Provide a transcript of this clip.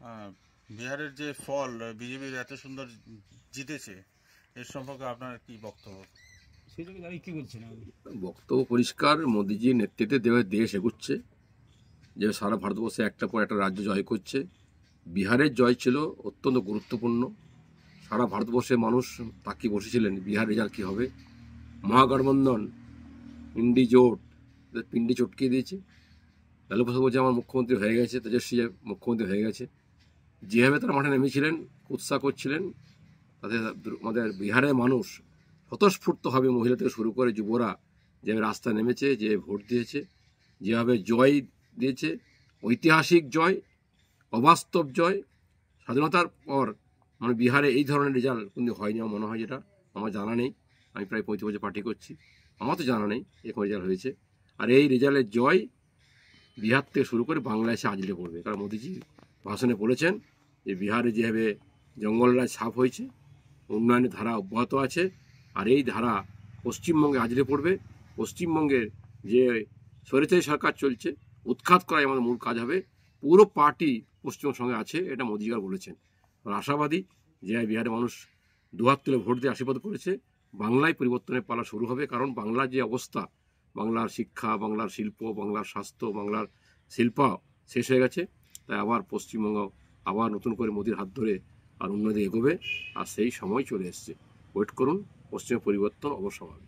আহ, বিহারের যে ফল বিজেপির এত সুন্দর জিতেছে এর সম্পর্কে আপনার কি বক্তব্য? সেটাকে দাঁড়িয়ে কি বলছেন আপনি? বক্তব্য পরিষ্কার, মোদিজির নেতৃত্বে দেশ এগুচ্ছে, যে সারা ভারতবর্ষে একটা পর একটা রাজ্য জয় করছে। বিহারের জয় ছিল অত্যন্ত গুরুত্বপূর্ণ। সারা ভারতবর্ষের মানুষ তাকিয়ে বসেছিলেন বিহার রেজাল্ট কী হবে। মহাগঠবন্ধন, ইন্ডি জোট পিন্ডি চটকিয়ে দিয়েছে। লালু প্রসাদ বলছে আমার মুখ্যমন্ত্রী হয়ে গেছে, তেজস্বী মুখ্যমন্ত্রী হয়ে গেছে। যেভাবে তারা মাঠে নেমেছিলেন, উৎসাহ করছিলেন, তাতে আমাদের বিহারের মানুষ স্বতঃস্ফূর্তভাবে মহিলা থেকে শুরু করে যুবরা যেভাবে রাস্তায় নেমেছে, যে ভোট দিয়েছে, যেভাবে জয় দিয়েছে, ঐতিহাসিক জয়, অবাস্তব জয়। স্বাধীনতার পর মানে বিহারে এই ধরনের রেজাল্ট কিন্তু হয়নি আমার মনে হয়, যেটা আমার জানা নেই। আমি প্রায় 35 বছর পার্টি করছি, আমার তো জানা নেই এরকম রেজাল্ট হয়েছে। আর এই রেজাল্টের জয় বিহার থেকে শুরু করে বাংলায় এসে আজলে পড়বে। কারণ মোদিজি ভাষণে বলেছেন যে বিহারে যেভাবে জঙ্গলরাজ সাফ হয়েছে, উন্নয়নের ধারা অব্যাহত আছে, আর এই ধারা পশ্চিমবঙ্গে আজলে পড়বে। পশ্চিমবঙ্গের যে স্বৈরাচারী সরকার চলছে, উৎখাত করাই আমাদের মূল কাজ হবে। পুরো পার্টি পশ্চিমবঙ্গের সঙ্গে আছে, এটা মোদিজিরা বলেছেন। আর আশাবাদী যে বিহারের মানুষ দুহাত তুলে ভোট দিয়ে আশীর্বাদ করেছে, বাংলায় পরিবর্তনের পালা শুরু হবে। কারণ বাংলার যে অবস্থা, বাংলার শিক্ষা, বাংলার শিল্প, বাংলার স্বাস্থ্য, বাংলার শিল্প শেষ হয়ে গেছে। তাই আবার পশ্চিমবঙ্গ আবার নতুন করে মোদির হাত ধরে আর উন্নতি এগোবে, আর সেই সময় চলে এসছে। ওয়েট করুন, পশ্চিমে পরিবর্তন অবশ্য হবে।